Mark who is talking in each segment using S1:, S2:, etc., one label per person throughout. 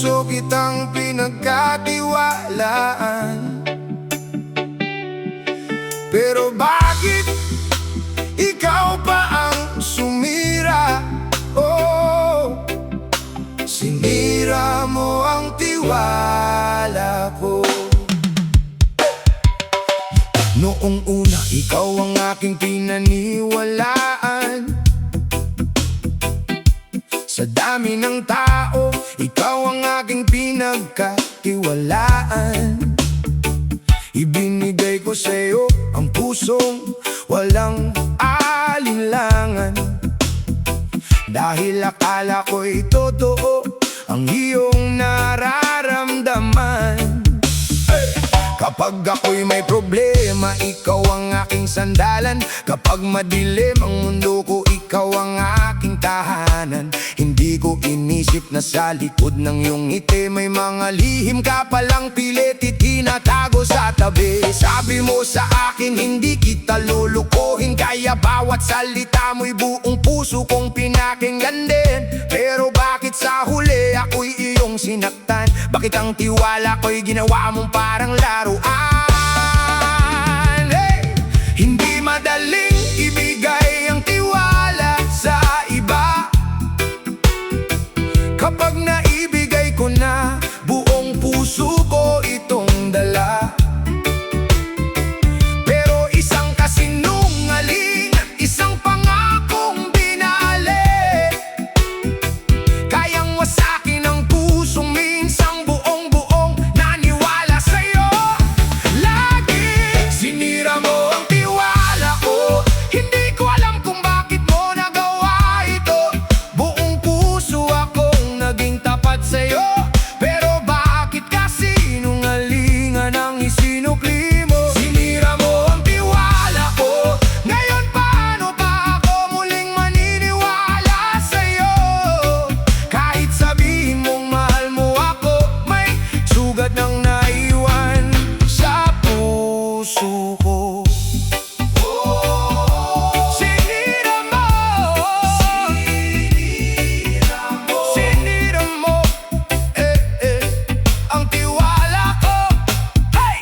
S1: puso kitang pinagkatiwalaan. Pero bakit ikaw pa ang sumira? Oh, sinira mo ang tiwala ko. Noong una, ikaw ang aking pinaniwalaan. Sa dami ng tao, ikaw ang aking pinagkatiwalaan. Ibinigay ko sa'yo ang pusong walang alinlangan, dahil akala ko'y totoo ang iyong nararamdaman. Kapag ako'y may problema, ikaw ang aking sandalan. Kapag madilim ang mundo ko, ikaw ang aking tahanan. Hindi ko inisip na sa likod ng iyong ngiti may mga lihim ka palang pilit itinatago sa tabi. Sabi mo sa akin hindi kita lulukuhin, kaya bawat salita mo'y buong puso kong pinakinggan din. Pero bakit sa huli ako'y iyong sinaktan? Bakit ang tiwala ko'y ginawa mong parang laruan? Hey! Hindi madaling ibigay ang tiwala sa iba. Kapag naibigay ko na, buong puso ko itong dala. Pero isang kasinungaling, isang pangakong binali, kayang wasakin ang pusong minsang buong-buong naniwala sa'yo. Lagi sinira mo ang tiwala ko. Hindi ko alam kung bakit mo nagawa ito. Buong puso akong naging tapat sa'yo, pero bakit kasi sinungalingan ang isinukli mo? Sinira mo ang tiwala ko. Ngayon paano pa ako muling maniniwala sa'yo? Kahit sabihin mong mahal mo ako, may sugat nang naiwan sa puso ko. Sinira mo, sinira mo, ang tiwala ko. Hey!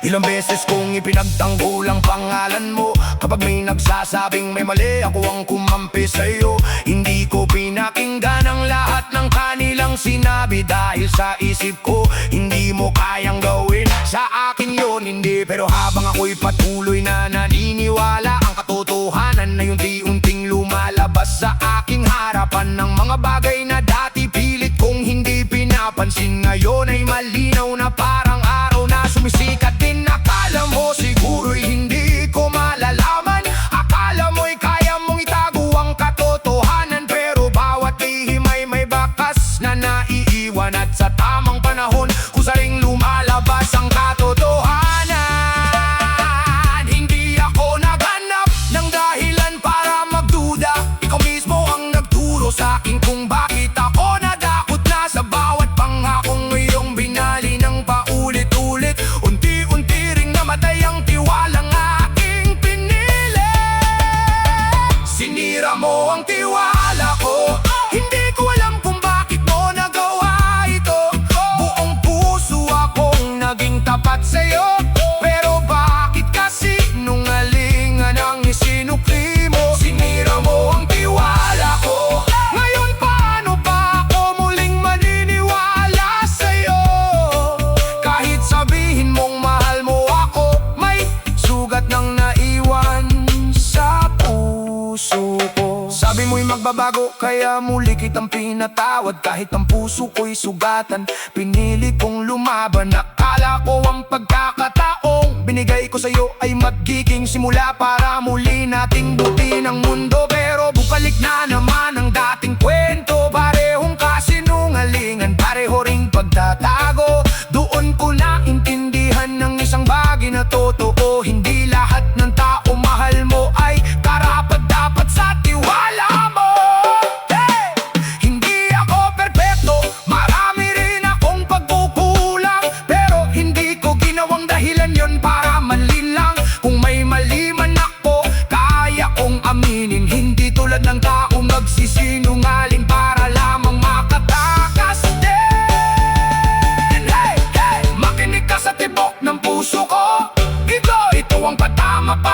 S1: Ilang beses kong ipinagtanggol ang pangalan mo. Kapag may nagsasabing may mali, ako ang kumampi sa'yo. Hindi ko pinakinggan ang lahat ng kanilang sinabi, dahil sa isip ko hindi mo kayang gawin sa akin yun. Hindi, pero habang ako'y patuloy na naniniwala, ang katotohanan na unti-unting lumalabas sa aking harapan. Ng mga bagay na dati pilit kong hindi pinapansin, ngayon ay malinaw na parang araw na sumisikat din. Akala mo siguro'y hindi ko malalaman, akala mo'y kaya mong itago ang katotohanan, pero bawat lihim ay may bakas na naiiwan, at sa tamang panahon kusaring lumalabas ang katotohanan. Hindi ako naghanap ng dahilan para magduda, ikaw mismo ang nagturo sa akin kung bakit ako nadakot na sa bawat pangakong iyong binali ng paulit-ulit. Unti-unti ring namatay ang tiwalang aking pinili. Sinira mo ang tiwala ko. Hindi ko alam kung bakit mo nagawa ito. Buong puso akong naging tapat sa'yo, pero bakit kasi sinungalingan ang isinukli mo? Sinira mo ang tiwala ko. Ngayon paano pa ako muling maniniwala sa'yo? Kahit sabihin mong mahal mo ako, may sugat nang naiwan sa puso ko. Sabi mo'y magbabago, kaya muli kitang pinatawad. Kahit ang puso ko'y sugatan, pinili kong lumaban. Akala ko ang pagkakataong binigay ko sa'yo ay magiging simula para muli nating butin ang mundo. Pero bukalik na naman ang dating kwento, parehong kasinungalingan, pareho ring pagtatago. Doon ko naintindihan ng isang bagay na totoo, hindi lahat ng tao mahal mo ay karapat-dapat sa tiwala mo. Hey! Hindi ako perpekto, marami rin akong pagkukulang, pero hindi ko ginawang dahilan yon para manlinlang. Kung may mali man ako, kaya kong aminin, hindi tulad ng taong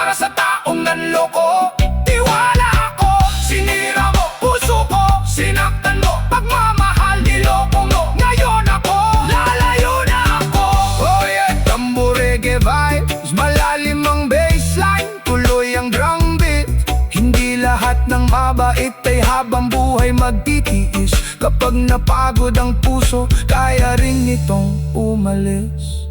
S1: para sa taong nanloko. Tiwala ako, sinira mo puso ko, sinaktan mo, pagmamahal niloko mo. Ngayon ako, lalayo na ako. Oh yeah, tambo reggae vibes, malalim ang bassline, tuloy ang drum beat. Hindi lahat ng mabait ay habang buhay magtitiis. Kapag napagod ang puso, kaya rin nitong umalis.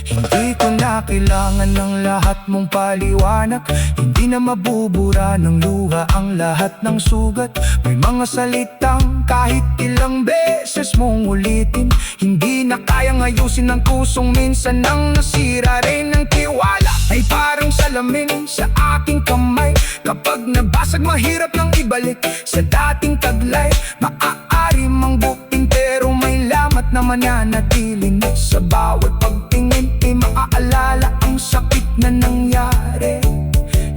S1: Hindi ko na kailangan ng lahat mong paliwanag. Hindi na mabubura ng luha ang lahat ng sugat. May mga salitang kahit ilang beses mong ulitin, hindi na kayang ayusin ng pusong minsan nang nasira rin ng tiwala. Ay parang salamin sa aking kamay, kapag nabasag mahirap nang ibalik sa dating taglay. Maaari mang buking pero may lamat na mananatili na sa bawat pagtingin. Maaalala ang sakit na nangyari.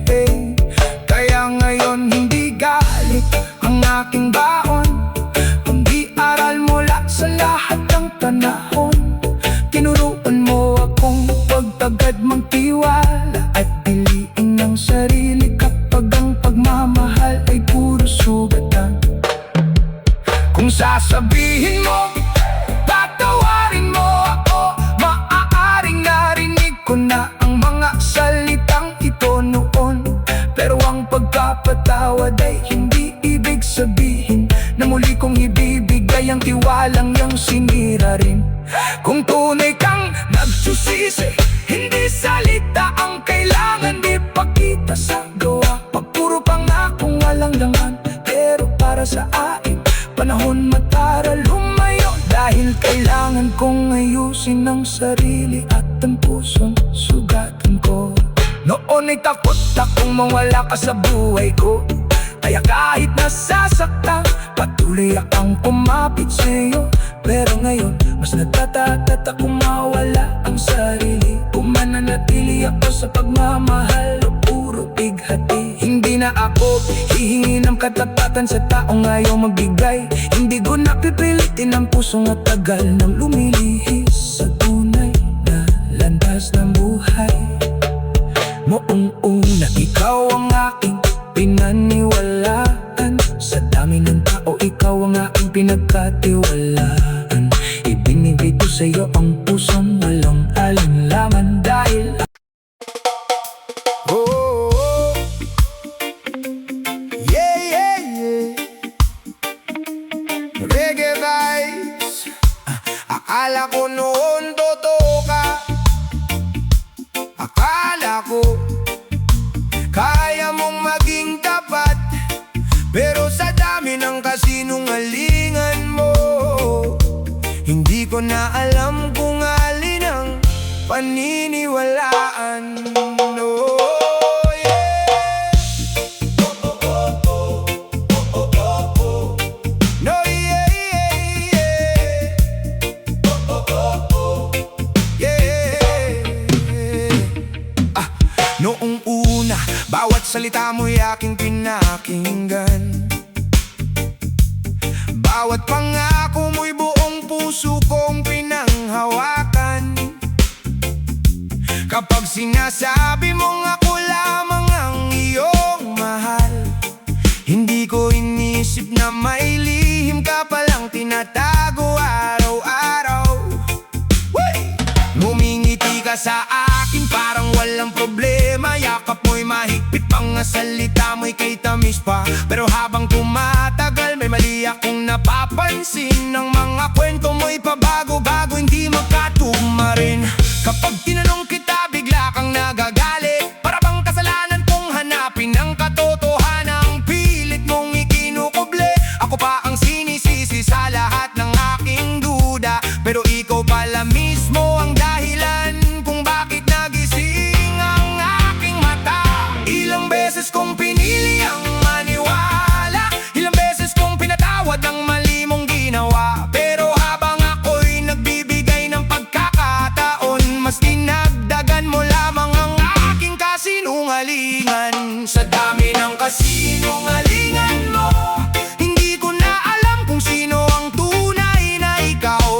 S1: Hey, kaya ngayon hindi galit ang aking baon, kundi aral mula sa lahat ng panahon. Tinuruan mo akong pagtagad magtiwala at piliin ng sarili kapag ang pagmamahal ay puro sugatan. Kung sasabihin mo, tatawarin mo ako, maaaring narinig ko na ang mga salitang ito noon. Pero ang pagkapatawad ay hindi ibig sabihin na muli kong ibibigay ang tiwalang yang sinira rin. Kung tunay kang nagsusisi, hindi salita ang kailangan, di pakita sa gawa. Pag puro pangakong alang-langan, pero para sa akin panahon matara lumayo. Dahil kailangan kong ayusin ang sarili at ang pusong sugatan ko. Noon ay takot akong mawala ka sa buhay ko, kaya kahit nasasaktan, patuloy akong kumapit sa'yo. Pero ngayon, mas natatatat akong mawala ang sarili. Kung mananatili ako sa pagmamahal o puro bighati. Hindi na ako hihingi ng katapatan sa taong ayaw magbigay. Hindi ko napipilitin ang pusong at tagal nang lumilihis sa tunay na landas ng buhay. Moong una, ikaw ang aking pinaniwalaan. Sa dami ng tao, ikaw ang aking pinagkatiwalaan. Ibinigay ko sa'yo ang pusong walang alinlangan dahil reggae vibes. Akala ko noon totoo ka, akala ko kaya mong maging tapat. Pero sa dami ng kasinungalingan mo, hindi ko na alam kung alin ang paniniwalaan. No. Noong una, bawat salita mo'y aking pinakinggan. Bawat pangako mo'y buong puso kong pinanghawakan. Kapag sinasabi mong ako lamang ang iyong mahal, hindi ko inisip na may lihim ka palang tinatago araw-araw. Ngumingiti ka sa akin parang walang problema. Yakap mo'y mahigpit, mga salita mo'y kay tamis pa. Pero habang tumatagal may mali akong napapansin. Ang mga kwento mo'y pabago-bago, hindi magkatugma rin. Kapag tinanong kita bigla kang nagagalit, para bang kasalanan kong hanapin ang katotohanan. Pilit mong ikinukuble, ako pa ang sinisisi sa lahat ng aking duda. Pero ikaw pala mismo ang dahilan kung bakit nagising ang aking mata. Ilang beses kong pinili ang maniwala, ilang beses kong pinatawad ang mali mong ginawa. Pero habang ako'y nagbibigay ng pagkakataon, mas dinagdagan mo lamang ang aking kasinungalingan. Sa dami ng kasinungalingan mo, hindi ko na alam kung sino ang tunay na ikaw.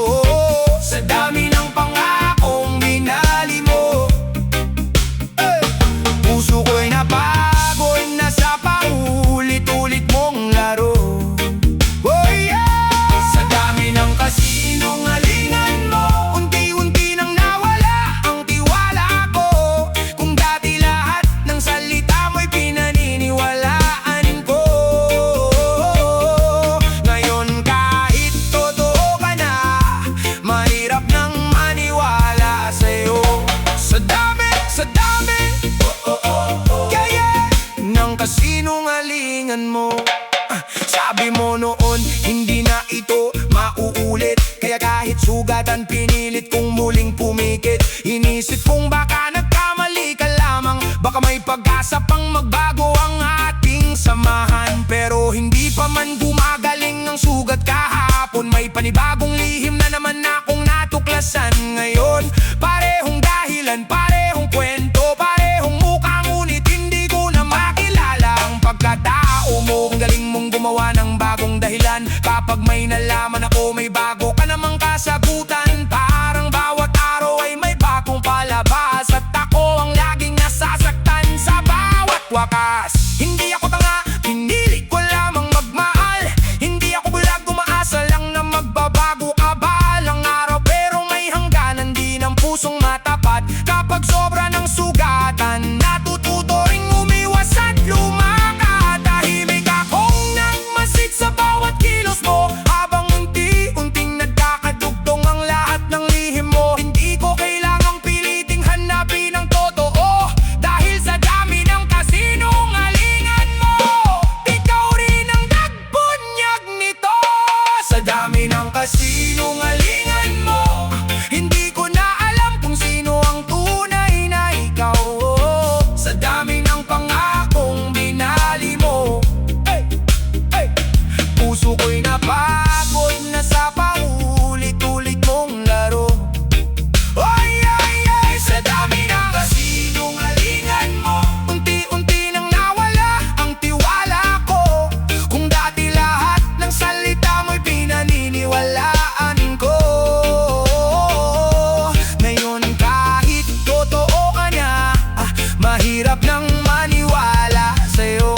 S1: Sa dami ng pangakong binali mo, puso ko'y pag-asa pang magbago ang ating samahan. Pero hindi pa man gumagaling ang sugat kahapon, may panibagong lihim na naman akong natuklasan ngayon. Parehong dahilan, parehong kwento, parehong mukha, ngunit hindi ko na makilala ang pagkatao mo. Ang galing mong gumawa ng bagong dahilan. Kapag may nalaman ako, may bago ka namang kasagutan. Parang bawat araw ay may bagong palabas, at ako ang laging nasasaktan sa bawat wakas. Hindi ako tanga, pinili ko lamang magmahal. Hindi ako bulag, umaasa lang na magbabago ka balang araw. Pero may hangganan din ang pusong matapat. Kapag sobra ng sugatan, natututo ring umiwas at lumakad. Tahimik akong nagmasid sa bawat kilos mo, habang unti-unting nagkakadugtong ang lahat ng lihim mo. Hindi ko kailangang piliting hanapin ang totoo, dahil sa dami ng kasinungalingan mo, ikaw rin ang nagbunyag nito. Sa dami ng kasinungalingan mo, hindi ko na alam kung sino ang tunay na ikaw. Sa dami ng pangakong binali mo, puso ko'y napagod na sa paulit-ulit mong laro. Ay, ay, ay, sa dami ng kasinungalingan mo, unti-unti nang nawala ang tiwala ko. Kung dati lahat ng salita mo'y pinaniniwalaan ko, ngayon kahit totoo ka na, mahirap nang maniwala sa'yo.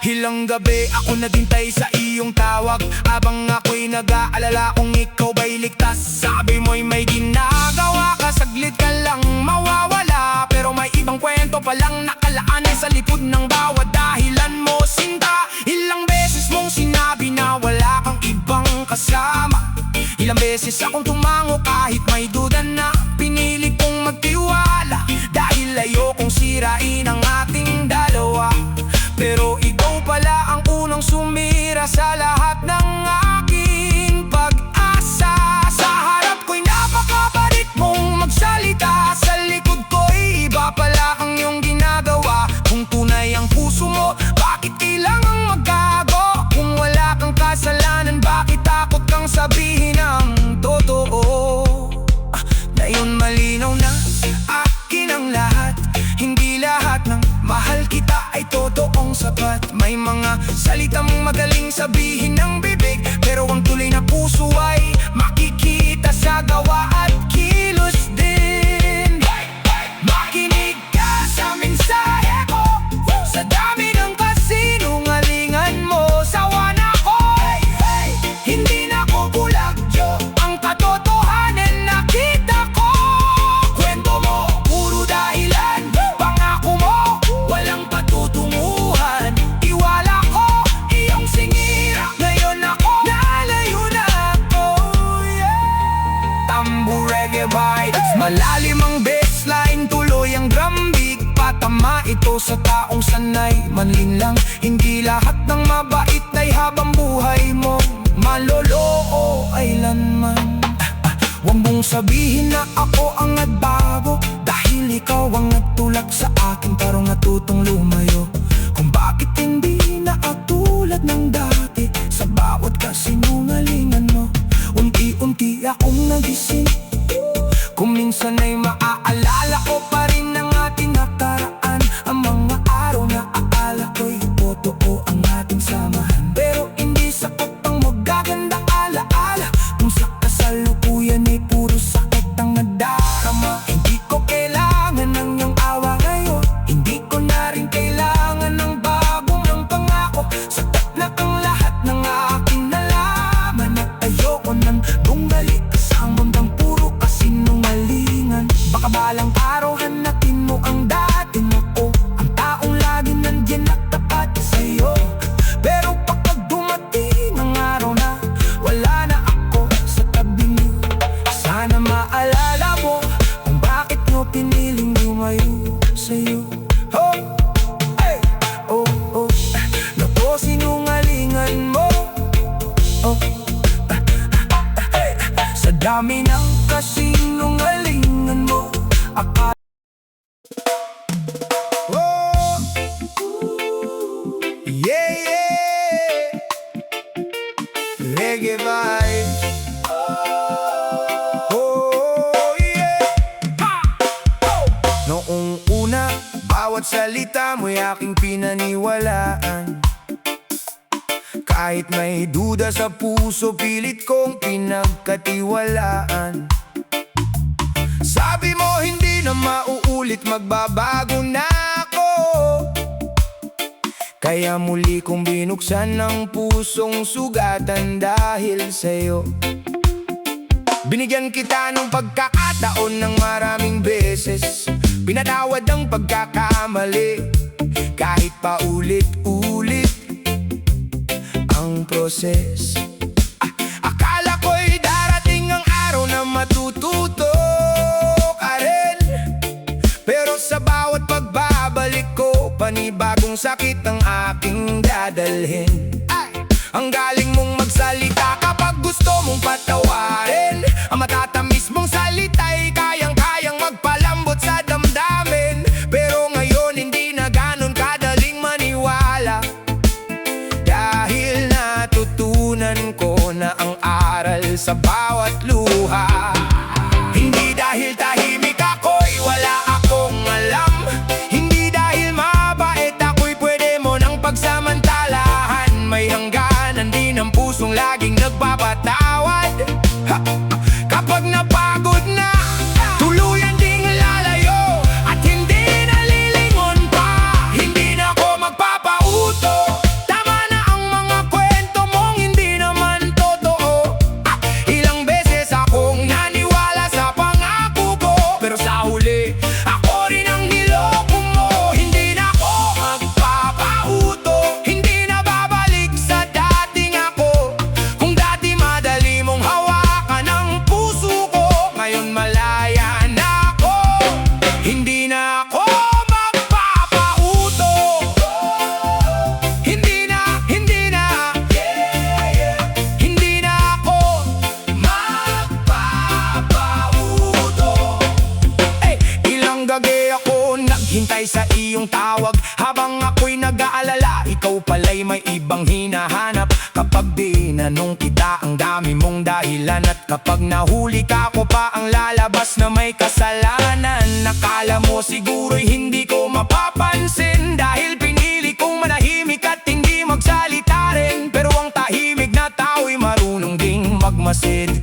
S1: Ilang gabi ako naghintay sa iyong tawag, habang ako'y nag-aalala kung ikaw ba'y ligtas. Sabi mo'y may ginagawa ka, saglit ka lang mawawala. Pero may ibang kwento palang nakalaan sa likod ng bawat dahilan mo, sinta. Ilang beses mong sinabi na wala kang ibang kasama. Ilang beses akong tumango kahit may duda na. Pinili kong magtiwala dahil ayokong sirain ang ating dalawa. Pero ikaw pala ang unang sumira sa lahat ng aking pag-asa. Sa harap ko'y napakabait mong magsalita, sa likod ko'y iba pala ang iyong ginagawa. Kung tunay ang puso mo, bakit kailangang maggago? Kung wala kang kasalanan, bakit takot kang sabihin ang totoo? Ngayon malinaw na akin ang lahat, hindi lahat ng mahal kita ay totoong sapat. May mga salitang magaling sabihin ng bibig, pero ang tuloy na puso ay makikita sa gawa at kilos din. Makinig ka sa mensahe ko, sa dami ng kasinungalingan mo, sawa na ko. Hindi na ko bulag, ang katotohanan nakita ko. Kwento mo, puro dahilan, pangako mo, walang patutunguhan. Iwala ko, iyong singira, ngayon ako nalayo na ako, Tambo Reggae Bites, malalim ang bassline, tuloy ang drum beat. Patama ito sa taong sanay manlinlang. Hindi lahat ng mabait ay habang buhay mo maloloo ailanman. Huwag mong sabihin na ako ang nagbago, dahil ikaw ang nagtulak sa akin para natutong lumayo. Kung bakit hindi na katulad ng dati, sa bawat kasinungalingan mo, unti-unti akong nagising. Kung minsan ay maaalala ko pa rin ang ating nakaraan, ang mga araw na akala ko'y totoo ang ating samahan. Pero hindi sapat ang magagandang alaala, kung sa kasalukuyan ay puro sakit ang nadarama. Hindi ko kailangan ng iyong awa ngayon, hindi ko na rin kailangan ng bagong ng pangako. Sapat na ang lahat ng aking nalaman, at ayoko nang bumalik sa mundang puro kasinungalingan. bawat salita mo'y aking pinaniwalaan. Kahit may duda sa puso, pilit kong pinagkatiwalaan. Sabi mo hindi na mauulit, magbabago na ako. Kaya muli kong binuksan ng pusong sugatan dahil sa'yo. Binigyan kita ng pagkakataon ng maraming beses. Pinatawad ang pagkakamali, kahit pa ulit-ulit ang proses. Akala ko'y darating ang araw na matututo ka rin, pero sa bawat pagbabalik ko, panibagong sakit ang aking dadalhin. Ang galing mong magsalita kapag gusto mong patawarin. Ang matatamis mong salita'y kayang-kayang magpalambot sa damdamin. Pero ngayon hindi na ganon kadaling maniwala, dahil natutunan ko na ang aral sa bawat luha. Hindi dahil tahimik ako'y wala akong alam, hindi dahil mabait ako'y pwede mo nang pagsamantalahan. May hangganan din ang pusong laging nagpapatawad. Kapag napagod na, tuluyan ding lalayo at hindi nalilingon pa. Hindi na ako magpapauto, tama na ang mga kwento mong hindi naman totoo. Ilang beses akong naniwala sa pangako ko, pero sa huli, ako rin ang niloko mo. Hindi na ako magpapauto, hindi na babalik sa dating ako. Kung dati madali mong hawakan ang puso ko, ngayon malaya na ako. Hindi na ako magpapauto. Hindi na Hindi na ako magpapauto. Ilang gabi ako naghintay sa iyong tawag, habang ako'y nag-aalala, ikaw pala'y may ibang hinahanap. Kapag dinanong kita, ang dami mong dahilan, at kapag nahuli ka, ako pa ang lalabas na may kasalanan. Nakala mo siguro'y hindi ko mapapansin, dahil pinili kong manahimik at hindi magsalita rin. Pero ang tahimik na tao'y marunong ding magmasid,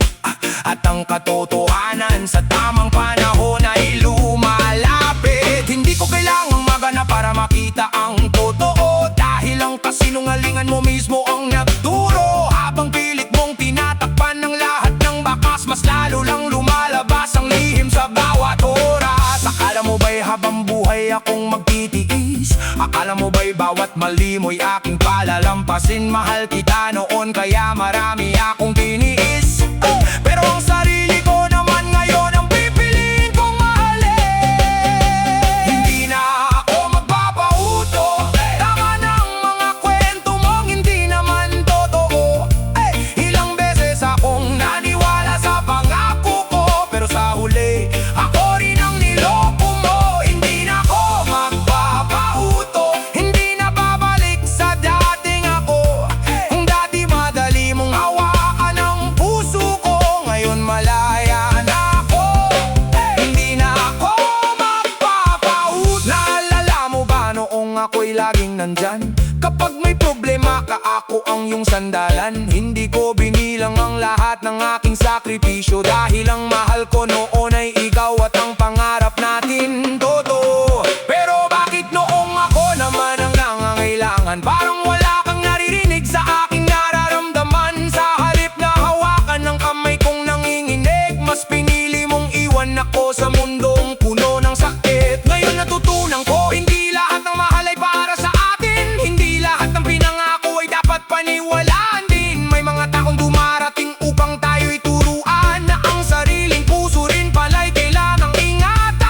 S1: at ang katotohanan sa tamang panahon ay lumalapit. Hindi ko kailangang magana para makita ang totoo, dahil ang kasinungalingan mo mismo ang nagturo. Habang pilit mong tinatakpan ng lahat ng bakas, mas lalo lang lumalabas ang lihim sa bawat oras. Akala mo ba'y habang buhay akong magtitiis? Akala mo ba'y bawat mali mo'y aking palalampasin? Mahal kita noon kaya marami akong tiniis, pero ang sarili ko naman ngayon ang pipiliin kong mahalin. Hindi na ako magpapauto, tama na ang mga kwento mong hindi naman totoo. Ilang beses akong naniwala sa pangako ko, pero sa huli, ako rin ang niloko mo. Hindi na ako magpapauto, hindi na babalik sa dating ako. Kung dati madali mong hawakan ang puso ko, ngayon malaya na ako. Hindi na ako magpapauto. Naalala mo ba noong ako'y laging nandyan? Kapag may problema ka, ako ang iyong sandalan. Hindi ko binilang ang lahat ng aking sakripisyo, dahil ang mahal ko noon ay ikaw at ang pangarap natin totoo. Pero bakit noong ako naman ang nangangailangan, parang wala kang naririnig sa aking nararamdaman? Sa halip na hawakan ng kamay kong nanginginig, mas pinili mong iwan ako sa mundong puno ng sakit. Ngayon natutunan ko, hindi lahat ng mahal ay para sa atin. Hindi lahat ng pinangako ay dapat paniwalaan din. May mga taong dumarating upang tayo'y turuan na ang sariling puso rin pala'y kailangang ingatan.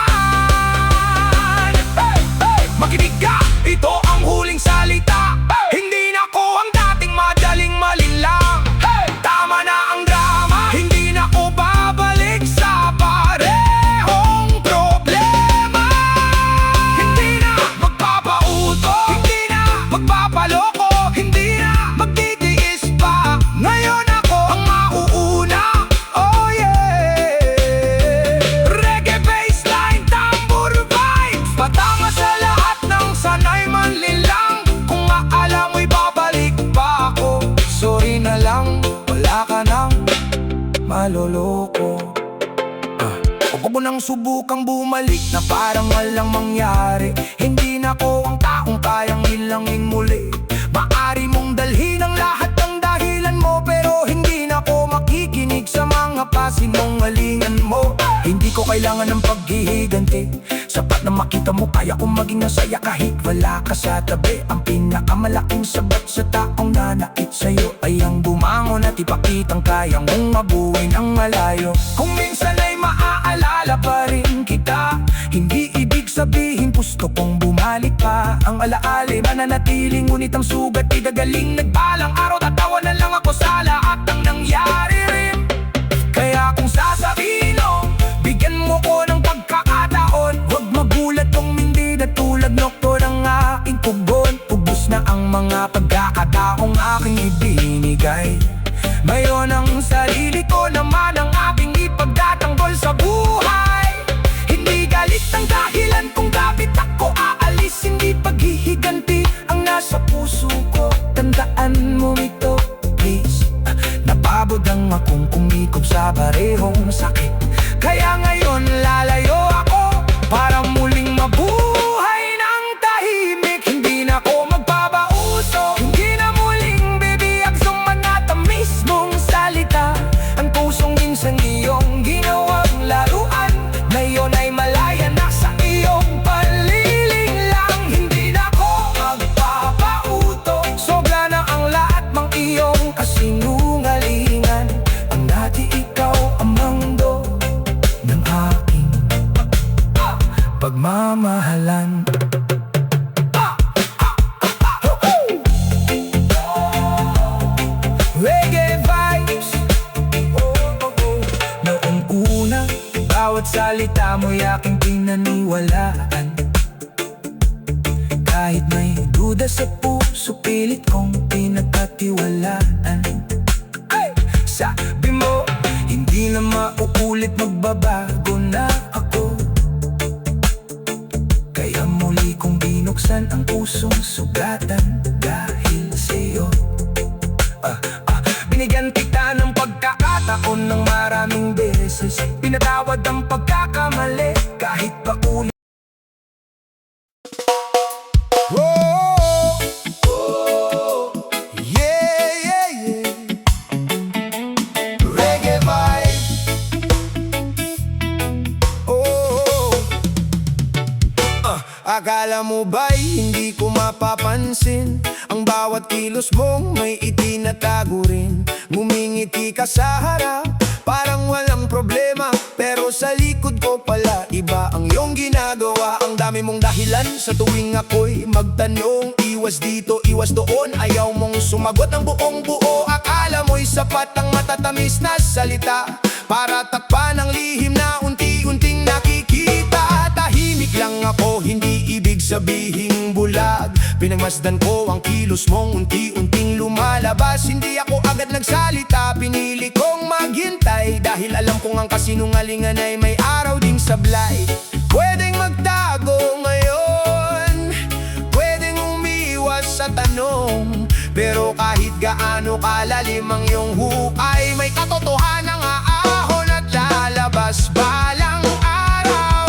S1: niloloko. Huwag mo nang subukang bumalik na parang walang mangyari. Hindi na ako ang taong kayang hilangin muli. Maari mong dalhin ang lahat ng dahilan mo, pero hindi na ako makikinig sa mga pasinungalingan mo. Hindi ko kailangan ng paghihiganti. Sapat na makita mo, kaya kong maging masaya kahit wala ka sa tabi. Ang pinakamalaking sabat sa taong nanakit sa'yo ay ang bumangon at ipakitang kaya mong mabuhay ng malayo. Kung minsan ay maaalala pa rin kita, hindi ibig sabihin gusto kong bumalik pa. Ang alaala mananatiling, ngunit ang sugat ay gagaling. Nagbalang araw, tatawanan lang ako sa lahat ng nangyari rin. Kaya kung sasabihin mo, bigyan mo ko ng pagkakataon. Huwag magulat kung hindi na tulad nokto ng aking pugon. Ubus na ang mga pagkakataong aking ibinigay. Ngayon ang sarili ko naman ang aking ipagtatanggol sa buhay. Hindi galit ang dahilan kung bakit ako aalis. Hindi paghihiganti ang nasa puso ko. Tandaan mo ito, please. Napabod ang akong kumikop sa parehong sakit. Kaya ngayon lalayo ako para muling mabuhay ng tahimik. Hindi na ako magpapauso, hindi na muling bibiyag sa manatamis mong salita. Ang pusong minsan iyong ginawang laruan, ngayon ay malaya na sa iyong paliling lang. Hindi na ako magpapauto, sobra na ang lahat ng iyong kasinungalingan. Ang dati ikaw ang mangdo ng aking pagmamahalan. Reggae vibes. Noong una, bawat salita mo'y aking pinaniwalaan. Kahit may duda sa puso, pilit kong pinagkatiwalaan. Sabi mo, hindi na mauulit, magbabago na ako. Kaya muli kong binuksan ang pusong sugatan dahil sa'yo. Binigyan kita ng pagkakataon ng maraming beses. Pinatawad ang pagkakamali kahit pa ulit. Akala mo ba'y hindi ko mapapansin? Ang bawat kilos mong may itinatago rin. Ngumingiti ka sa harap, parang walang problema, pero sa likod ko pala iba ang iyong ginagawa. Ang dami mong dahilan sa tuwing ako'y magtanong. Iwas dito, iwas doon, ayaw mong sumagot ng buong buo. Akala mo'y sapat ang matatamis na salita para takpan ang lihim na unti-unting nakikita. Tahimik lang ako, hindi ibig sabihing bulag. Pinagmasdan ko ang kilos mong unti-unting lumalabas. Hindi ako agad nagsalita, pinili kong maghintay, dahil alam kong ang kasinungalingan ay may araw ding sablay. Pwedeng magtago ngayon, pwedeng umiwas sa tanong, pero kahit gaano kalalim ang iyong hukay, may katotohanang aahon at lalabas balang araw.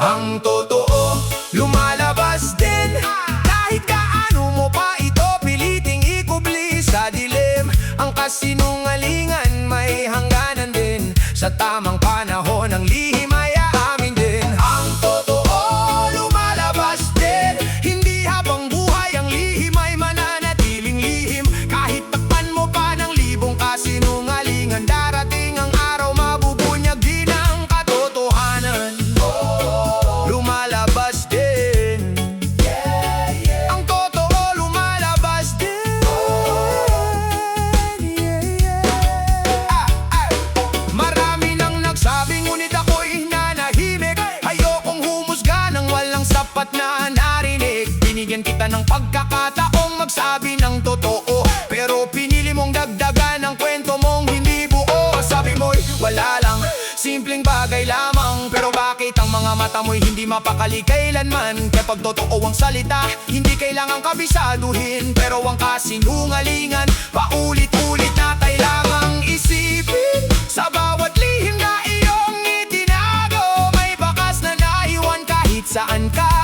S1: Ang totoo lumalabas din, kahit gaano mo pa ito piliting ikubli sa dilim. Ang kasinungalingan may hangganan din, sa tamang panahon ang lihim ay aamin din. Ang totoo lumalabas din, hindi habang buhay ang lihim ay mananatiling lihim. Kahit takpan mo pa ng libong kasinungalingan, darating ang araw mabubunyag din ang katotohanan. Lumalabas din, ang totoo lumalabas din. Marami nang nagsabing, ngunit ako'y nanahimik. Ayokong humusga ng walang sapat na narinig. Binigyan kita ng pagkakataong magsabi ng totoo, pero pinili mong dagdagan ang kwento mong hindi buo. Sabi mo'y wala lang, simpleng bagay lamang, pero bakit ang mga mata mo'y hindi mapakali kailanman? Kapag totoo ang salita, hindi kailangang kabisaduhin, pero ang kasinungalingan paulit-ulit na kailangang isipin. Sa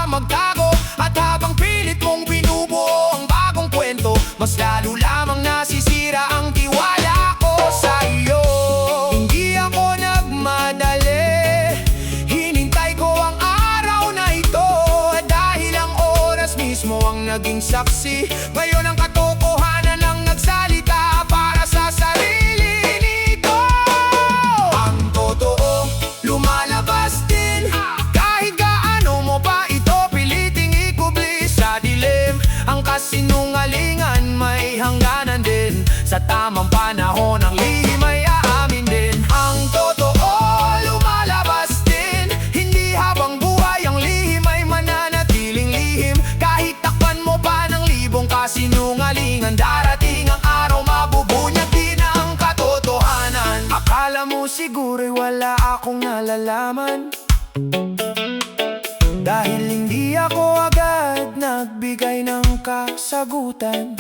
S1: magtago. At habang pilit mong binubuo ang bagong kwento, mas lalo lamang nasisira ang tiwala ko sa iyo. Hindi ako nagmadali, hinintay ko ang araw na ito. Dahil ang oras mismo ang naging saksi, ngayon ang katotohanan ang nagsalita para sa sarili nito. Ang totoo lumalabas din, kahit gaano mo pa ito piliting ikubli sa dilim. Ang kasinungalingan may hangganan din, sa tamang panahon ang lihim ay aamin din. Ang totoo lumalabas din, hindi habang buhay ang lihim ay mananatiling lihim. Kahit takpan mo pa ng libong kasinungalingan, darating ang araw mabubunyag din ang katotohanan. Akala mo siguro'y wala akong nalalaman, dahil hindi ako agad nagbigay ng kasagutan.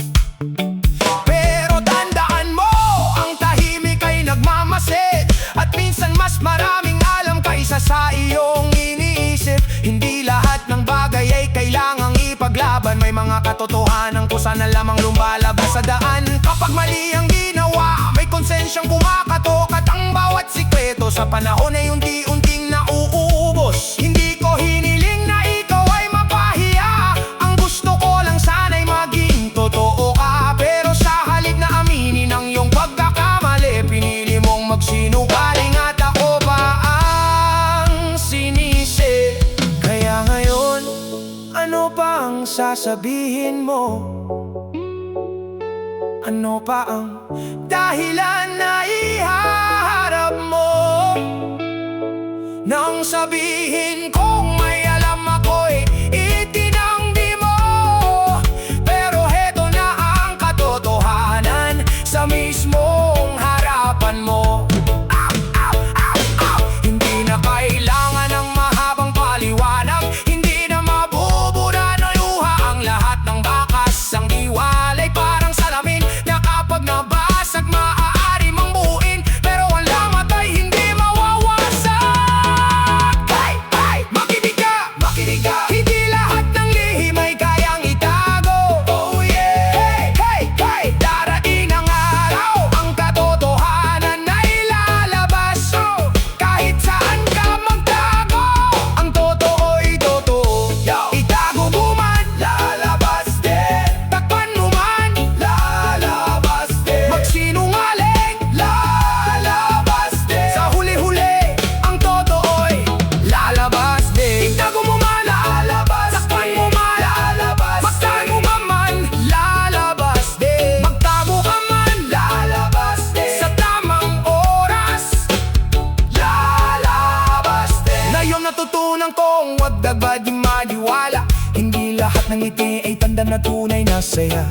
S1: Pero tandaan mo, ang tahimik ay nagmamasid, at minsan mas maraming alam kaysa sa iyong iniisip. Hindi lahat ng bagay ay kailangang ipaglaban, may mga katotohanan kusa na lamang lumalabas sa daan. Kapag mali ang ginawa, may konsensyang kumakatok, at ang bawat sikreto sa panahon ay unti-unting nauubos. Hindi ko hiniling na ikaw ay mapahiya, ang gusto ko lang sana'y maging totoo ka. Pero sa halip na aminin ang iyong pagkakamali, pinili mong magsinungaling at ako pa ang sinisi. Kaya ngayon, ano pa ang sasabihin mo? Ano pa ang dahilan na ihaharap mo? Nang sabihin kong may alam ako'y itinanggi mo. Pero heto na ang katotohanan sa mismong harapan mo. Hindi na kailangan ng mahabang paliwanag, hindi na mabubura ng luha ang lahat ng bakas. Ang diwalay parang salamin na kapag nabasag maaari mang buuin, pero ang lamat ay hindi mawawasak. Makinig ka, hindi lahat ng lihim ay kayang itago. Oh yeah, hey, darating ang araw, ang katotohanan ay lalabas. Kahit saan ka magtago, ang totoo'y totoo. Itago mo man, lalabas din. Takpan mo man, lalabas din. Magsinungaling, lalabas din. Sa huli-huli, ang totoo'y lalabas din. Itago mo man, lalabas. Takpan mo man, lalabas. Magtago ka man, lalabas din. Magtago ka man, lalabas din. Sa tamang oras, lalabas din. Ngayon natutunan kong wag agad di maniwala. Hindi lahat ng ngiti ay tanda na tunay na saya.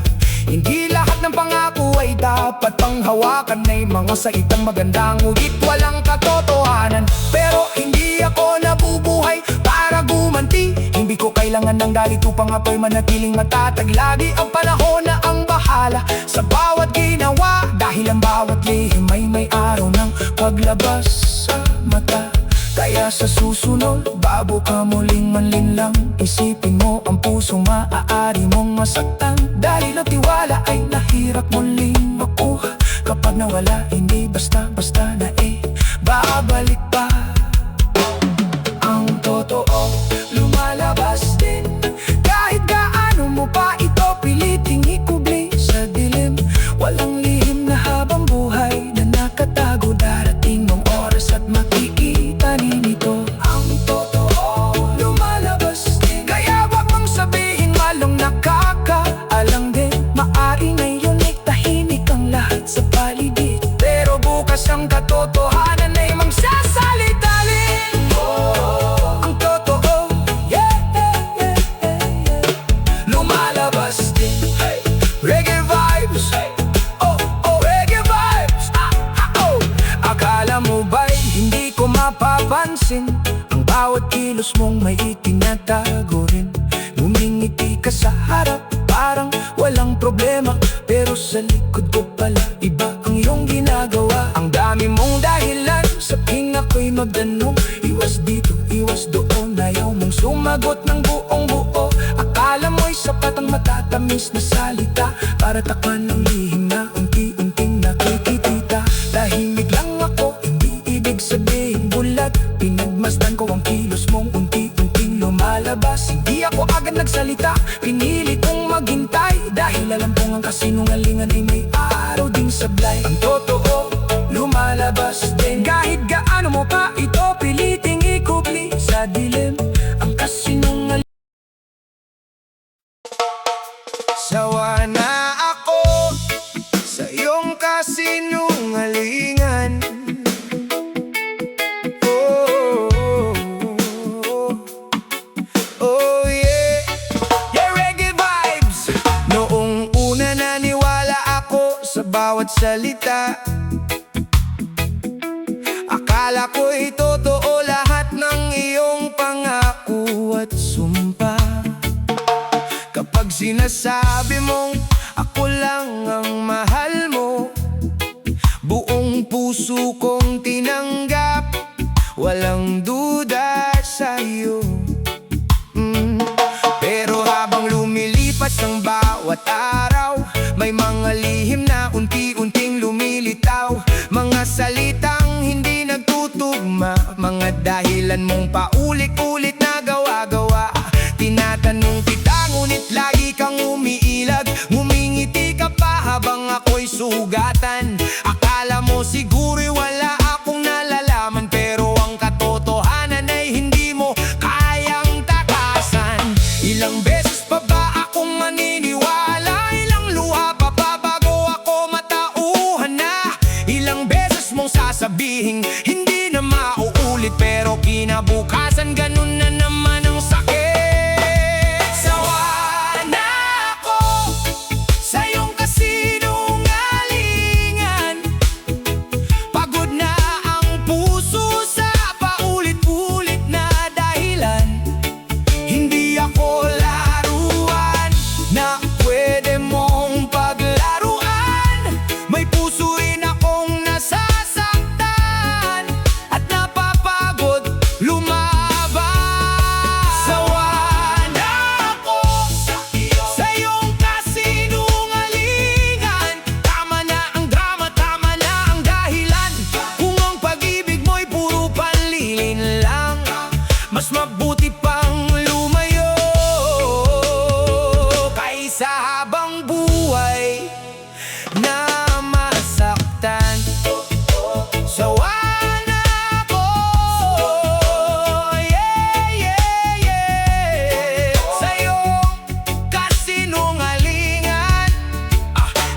S1: Hindi lahat ng pangako ay dapat panghawakan. May mga saitang magandang ngunit walang katotohanan. Pero hindi ako nabubuhay para gumanti. Hindi ko kailangan ng dalit upang ako'y manatiling matatag. Lagi ang panahon na ang bahala sa bawat ginawa, dahil ang bawat lihim ay may araw ng paglabas sa mata. Kaya sa susunod, bago ka muling manlinlang, isipin mo ang pusong maaari mong masaktan. Dahil ang tiwala ay nahirap muling makuha. Kapag nawala, hindi basta-basta na babalik pa. Ang totoo lumalabas din, kahit gaano mo pa ito piliting ikubli sa dilim. Walang lihim na habang buhay na nakatago, darating ng oras at makikita nito. Ang totoo lumalabas din, kaya wag mong sabihin malong nakakaalang din. Maari ngayon ay tahimik ang lahat sa paligid, pero bukas ang katotohanan ay magsasalita rin. Ang totoo, lumalabas din. Reggae vibes, reggae vibes. Akala mo ba'y hindi ko mapapansin ang bawat kilos mong may itinatago rin? Ngumingiti ka sa harap, parang walang problema, pero sa likod ko pala iba ang iyong ginagawa. Ang dami mong dahilan, sabihin ako'y magdanong. Iwas dito, iwas doon, ayaw mong sumagot ng buo. matatamis na salita para takpan ng lihim na unti-unting nakikitita. Tahimik lang ako, hindi ibig sabihin bulat. Pinagmasdan ko ang kilos mong unti-unting lumalabas. Hindi ako agad nagsalita, pinili kong maghintay, dahil alam kong ang kasinungalingan ay may araw ding sablay. Ang totoo lumalabas din, kahit gaano mo pa ito piliting ikubli sa dilim. Ang kasinungalingan. Sawa na ako sa iyong kasinungalingan. Oh, oh yeah. Yeah, reggae vibes. Noong una naniwala ako sa bawat salita. Akala ko'y totoo lahat ng iyong pangako at sumpa. Kapag sinasabi mong ako lang ang mahal mo, buong puso kong tinanggap, walang duda sa'yo. Pero habang lumilipas ang bawat araw, may mga lihim na unti-unting lumilitaw. Mga salitang hindi nagtutugma, mga dahilan mong paulit-ulit na gawa-gawa. Tinatanong kita ngunit lagi kang umiilag, ngumingiti ka pa habang ako'y sugatan. Akala mo siguro'y wala akong nalalaman, pero ang katotohanan ay hindi mo kayang takasan. Ilang beses pa ba akong maniniwala? Ilang luha pa ba bago ako matauhan na? Ilang beses mong sasabihin hindi na mauulit, pero kinabukasan ganun na naman ang sakit. Mas mabuti pang lumayo kaysa habang buhay na masaktan. Sawa na ako, yeah, yeah, yeah, sa'yo kasinungalingan.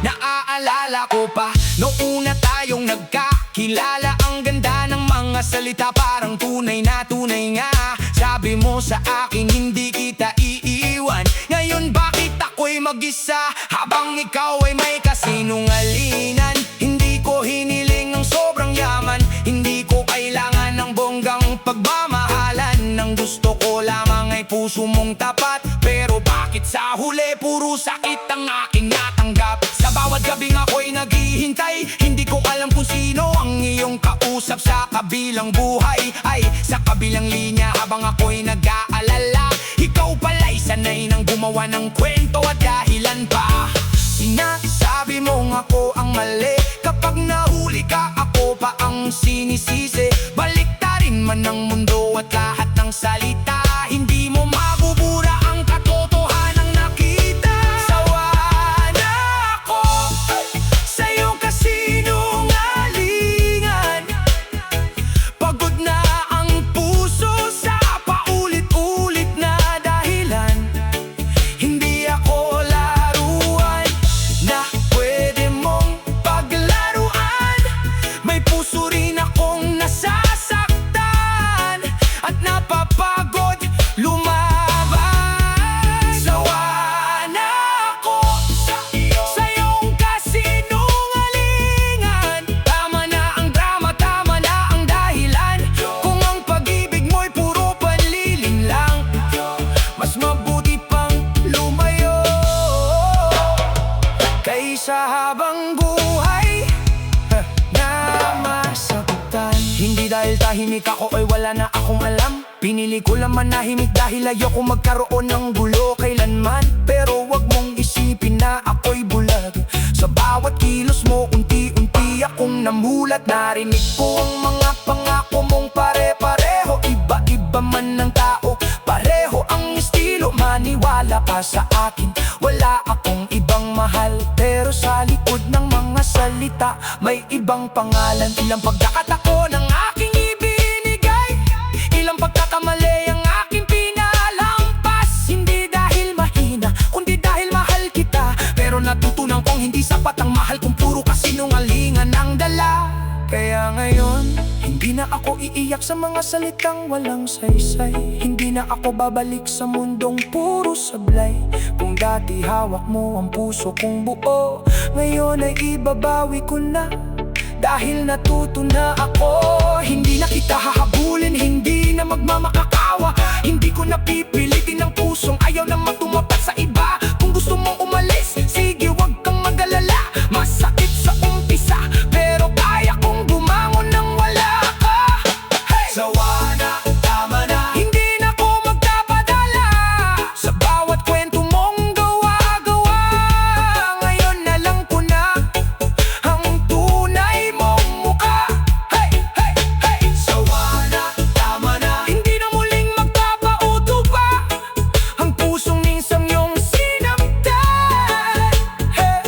S1: Naaalala ko pa noong una tayong nagkakilala, ang ganda ng mga salita, parang tunay na tunay nga. Sabi mo sa akin hindi kita iiwan. Ngayon bakit ako'y mag-isa habang ikaw ay may kasinungalingan? Hindi ko hiniling ang sobrang yaman, hindi ko kailangan ng bonggang pagmamahalan. Ang gusto ko lamang ay puso mong tapat, pero bakit sa huli puro sakit ang aking natanggap? Sa bawat gabing ako'y naghihintay, hindi ko alam kung sino ang iyong kausap sa kabilang buhay. Ay, sa kabilang linya habang ako'y nag-aalala, ikaw pala'y sanay nang gumawa ng kwento at dahilan pa. Sinasabi mong ako ang mali, kapag nahuli ka ako pa ang sinisisi. Baliktarin man ng mundo at lahat ng salita, hindi mo mabubura ang katotohanang nakita. Sawa na ako sa iyong kasinungalingan. Pagod na ang puso sa paulit-ulit na dahilan. Hindi ako laruan na pwede mong paglaruan. May puso rin akong nasasaktan at napapagod lumaban. Sawa na ako sa iyong kasinungalingan. Tama na ang drama, tama na ang dahilan. Kung ang pag-ibig mo'y puro panlilin lang, mas mabuti pang lumayo kaysa habang buhay na masaktan. Hindi dahil tahimik ako ay wala na akong alam. Pinili ko lang manahimik dahil ayoko magkaroon ng gulo kailanman. Pero wag mo At narinig ko ang mga pangako mong pare-pareho. Iba-iba man ng tao, pareho ang estilo. Maniwala ka sa akin, wala akong ibang mahal. Pero sa likod ng mga salita, may ibang pangalan. Ilang pagkakataon ang aking ibinigay, ilang pagkakamali ang aking pinalampas. Hindi dahil mahina, kundi dahil mahal kita. Pero natutunan kong hindi sapat ang mahal kung puro kasinungalingan ang dala. Kaya ngayon, hindi na ako iiyak sa mga salitang walang saysay. Hindi na ako babalik sa mundong puro sablay. Kung dati hawak mo ang puso kong buo, ngayon ay ibabawi ko na, dahil natuto na ako. Hindi na kita hahabulin, hindi na magmamakakawa. Hindi ko napipilitin ang pusong ayaw na matumapat sa iba. Kung gusto mong umalis, sige wag kang mag-alala. Masakit sa umpisa, pero kaya kong bumangon nang wala ka. Hey! Sawa na, tama na, hindi na ko magpapadala sa bawat kwento mong gawa-gawa. Ngayon na lang ko na ang tunay mong mukha. Hey, hey, hey! Sawa na, tama na, hindi na muling magpapauto pa ang pusong minsang iyong sinamtan. Hey,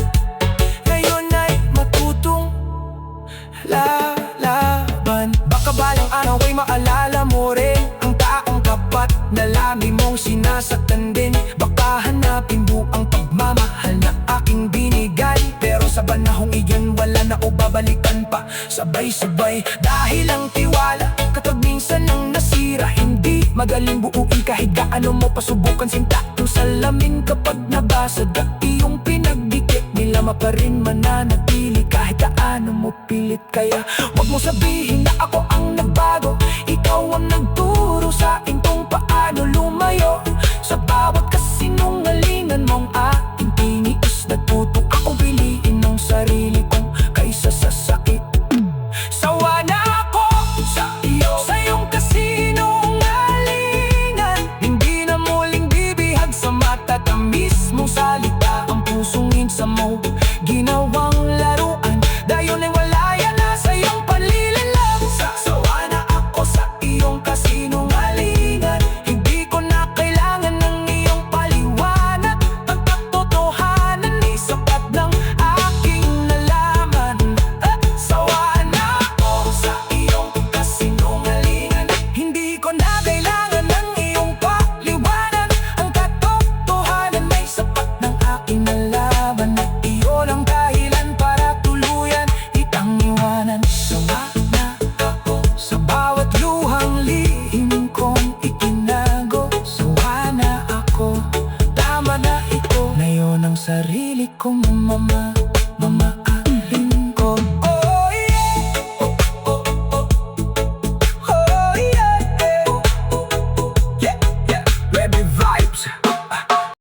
S1: ngayon ay matutong lalaban. Baka balang araw ay maalala mo rin ang taong tapat na lagi mong sinasaktan din. Baka hanapin mo ang pagmamahal na aking binigay, pero sa panahong iyon wala na o babalikan pa sabay-sabay. Dahil ang tiwala kapag minsan nang nasira, hindi magaling buuin kahit gaano mo pasubukan. Sinta ang salamin kapag nabasag ang iyong pinagdikit, nilama pa rin mananatili kahit gaano mo pilit. Kaya wag mo sabihin na ako ang nagbago, ikaw ang nagturo sa akin kung paano lumayo sa bawat kasinungalingan mong aking tiniis. Natuto akong piliin ang sarili kong kaysa sa sakit. Sawa na ako sa iyo, sa iyong kasinungalingan. Hindi na muling bibihag sa matatamis mong salita ang pusong minsan mo ginawang laruan. Dayon ay wala yan na sa iyong panlilinlang. Sawa na ako sa iyong kasinungalingan. Hindi ko na kailangan ng iyong paliwanag. Ang katotohanan ay sapat ng aking nalaman. Sawa na ako sa iyong kasinungalingan. Hindi ko na kailangan ng iyong paliwanag. Ang katotohanan ay sapat ng aking nalaman. At iyon ang dahilan para tuluyan itang iwanan. Sawa na ako sa bawat luhang lihim kong itinago. Sawa na ako, tama na ito, ngayon ang sarili kong